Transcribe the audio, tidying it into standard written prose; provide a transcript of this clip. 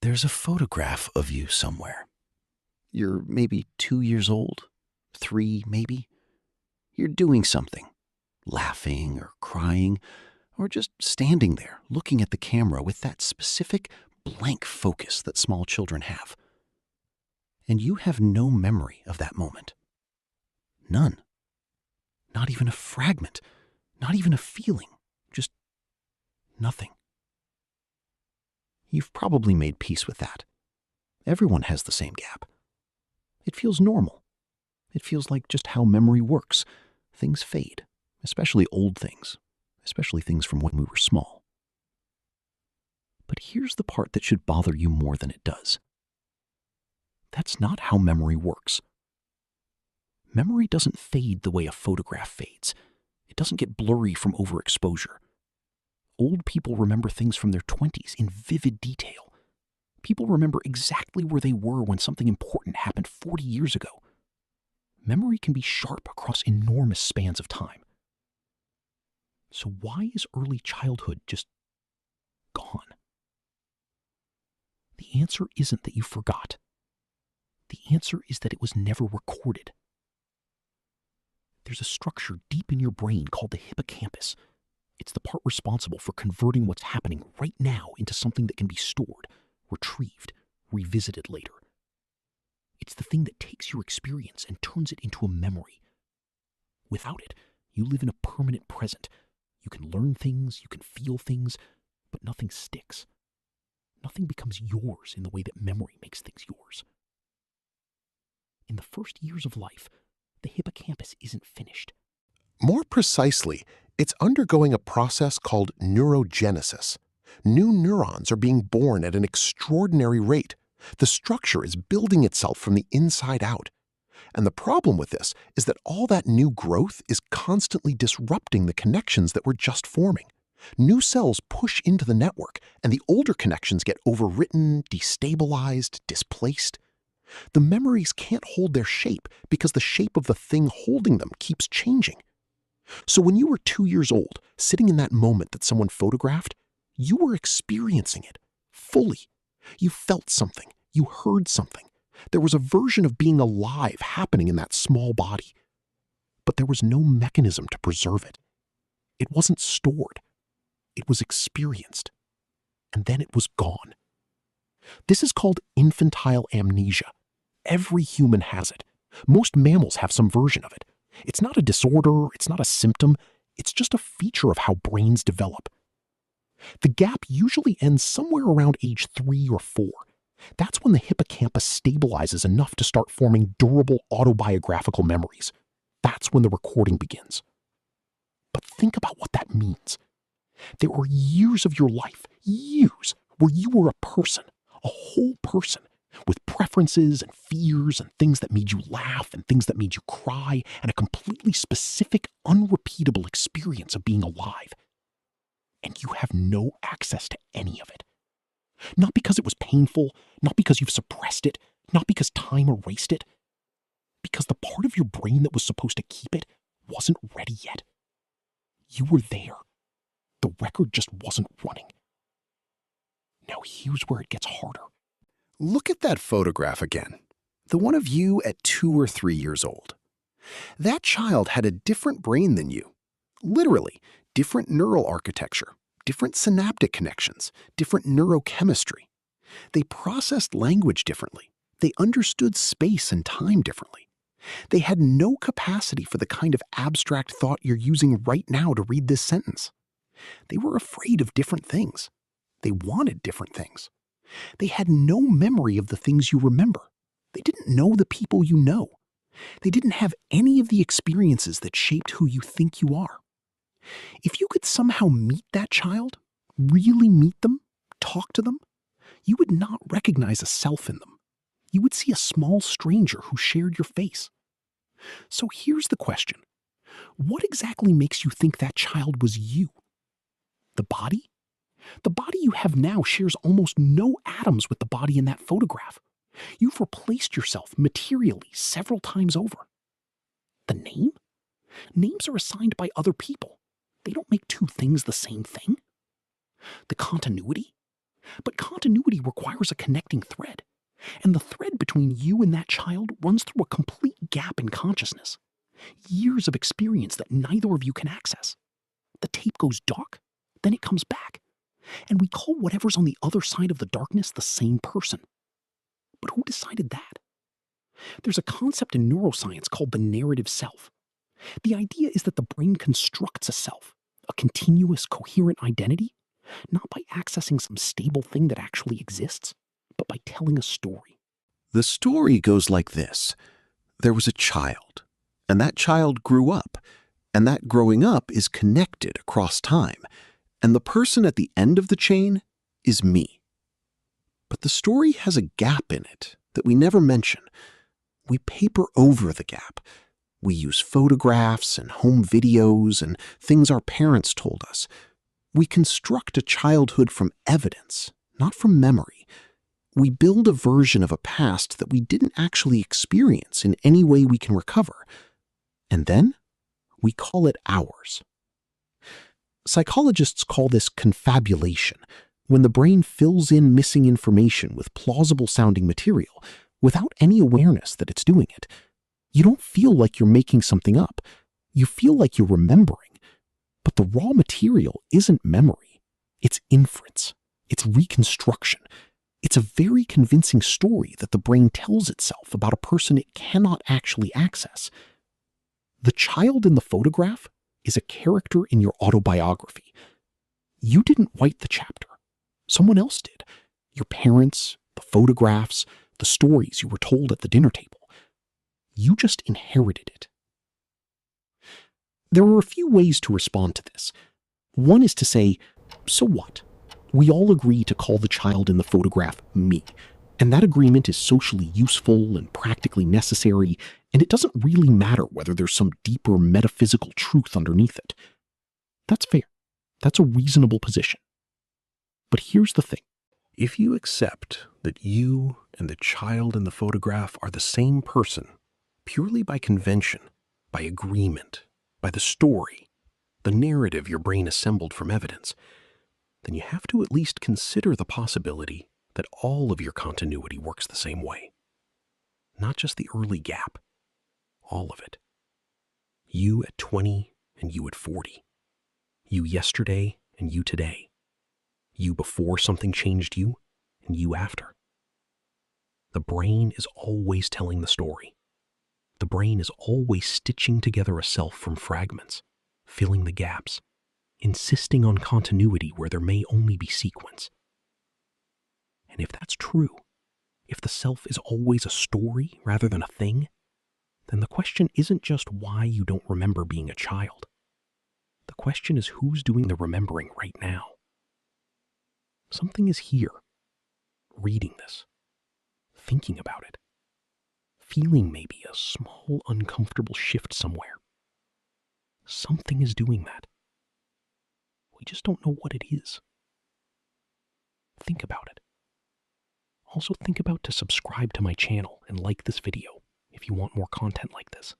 There's a photograph of you somewhere. You're maybe 2 years old, 3 maybe. You're doing something, laughing or crying, or just standing there looking at the camera with that specific blank focus that small children have. And you have no memory of that moment. None. Not even a fragment, not even a feeling, just nothing. You've probably made peace with that. Everyone has the same gap. It feels normal. It feels like just how memory works. Things fade, especially old things, especially things from when we were small. But here's the part that should bother you more than it does. That's not how memory works. Memory doesn't fade the way a photograph fades. It doesn't get blurry from overexposure. Old people remember things from their 20s in vivid detail. People remember exactly where they were when something important happened 40 years ago. Memory can be sharp across enormous spans of time. So why is early childhood just gone? The answer isn't that you forgot. The answer is that it was never recorded. There's a structure deep in your brain called the hippocampus. It's the part responsible for converting what's happening right now into something that can be stored, retrieved, revisited later. It's the thing that takes your experience and turns it into a memory. Without it, you live in a permanent present. You can learn things, you can feel things, but nothing sticks. Nothing becomes yours in the way that memory makes things yours. In the first years of life, the hippocampus isn't finished. More precisely, it's undergoing a process called neurogenesis. New neurons are being born at an extraordinary rate. The structure is building itself from the inside out. And the problem with this is that all that new growth is constantly disrupting the connections that were just forming. New cells push into the network, and the older connections get overwritten, destabilized, displaced. The memories can't hold their shape because the shape of the thing holding them keeps changing. So when you were 2 years old, sitting in that moment that someone photographed, you were experiencing it fully. You felt something. You heard something. There was a version of being alive happening in that small body. But there was no mechanism to preserve it. It wasn't stored. It was experienced. And then it was gone. This is called infantile amnesia. Every human has it. Most mammals have some version of it. It's not a disorder, it's not a symptom, it's just a feature of how brains develop. The gap usually ends somewhere around age 3 or 4. That's when the hippocampus stabilizes enough to start forming durable autobiographical memories. That's when the recording begins. But think about what that means. There were years of your life, years, where you were a person, a whole person, with preferences and fears and things that made you laugh and things that made you cry, and a completely specific, unrepeatable experience of being alive. And you have no access to any of it. Not because it was painful, not because you've suppressed it, not because time erased it, because the part of your brain that was supposed to keep it wasn't ready yet. You were there. The record just wasn't running. Now here's where it gets harder. Look at that photograph again. The one of you at 2 or 3 years old. That child had a different brain than you. Literally, different neural architecture, different synaptic connections, different neurochemistry. They processed language differently. They understood space and time differently. They had no capacity for the kind of abstract thought you're using right now to read this sentence. They were afraid of different things. They wanted different things. They had no memory of the things you remember. They didn't know the people you know. They didn't have any of the experiences that shaped who you think you are. If you could somehow meet that child, really meet them, talk to them, you would not recognize a self in them. You would see a small stranger who shared your face. So here's the question. What exactly makes you think that child was you? The body? The body you have now shares almost no atoms with the body in that photograph. You've replaced yourself materially several times over. The name? Names are assigned by other people. They don't make two things the same thing. The continuity? But continuity requires a connecting thread. And the thread between you and that child runs through a complete gap in consciousness. Years of experience that neither of you can access. The tape goes dark, then it comes back. And we call whatever's on the other side of the darkness the same person. But who decided that? There's a concept in neuroscience called the narrative self. The idea is that the brain constructs a self, a continuous, coherent identity, not by accessing some stable thing that actually exists, but by telling a story. The story goes like this. There was a child, and that child grew up, and that growing up is connected across time, and the person at the end of the chain is me. But the story has a gap in it that we never mention. We paper over the gap. We use photographs and home videos and things our parents told us. We construct a childhood from evidence, not from memory. We build a version of a past that we didn't actually experience in any way we can recover. And then we call it ours. Psychologists call this confabulation, when the brain fills in missing information with plausible-sounding material without any awareness that it's doing it. You don't feel like you're making something up. You feel like you're remembering. But the raw material isn't memory. It's inference. It's reconstruction. It's a very convincing story that the brain tells itself about a person it cannot actually access. The child in the photograph is a character in your autobiography. You didn't write the chapter. Someone else did. Your parents, the photographs, the stories you were told at the dinner table. You just inherited it. There are a few ways to respond to this. One is to say, so what? We all agree to call the child in the photograph me, and that agreement is socially useful and practically necessary, and it doesn't really matter whether there's some deeper metaphysical truth underneath it. That's fair. That's a reasonable position. But here's the thing. If you accept that you and the child in the photograph are the same person, purely by convention, by agreement, by the story, the narrative your brain assembled from evidence, then you have to at least consider the possibility that all of your continuity works the same way. Not just the early gap, all of it. You at 20 and you at 40. You yesterday and you today. You before something changed you and you after. The brain is always telling the story. The brain is always stitching together a self from fragments, filling the gaps, insisting on continuity where there may only be sequence. And if that's true, if the self is always a story rather than a thing, then the question isn't just why you don't remember being a child. The question is who's doing the remembering right now. Something is here, reading this, thinking about it, feeling maybe a small uncomfortable shift somewhere. Something is doing that. We just don't know what it is. Think about it. Also think about to subscribe to my channel and like this video if you want more content like this.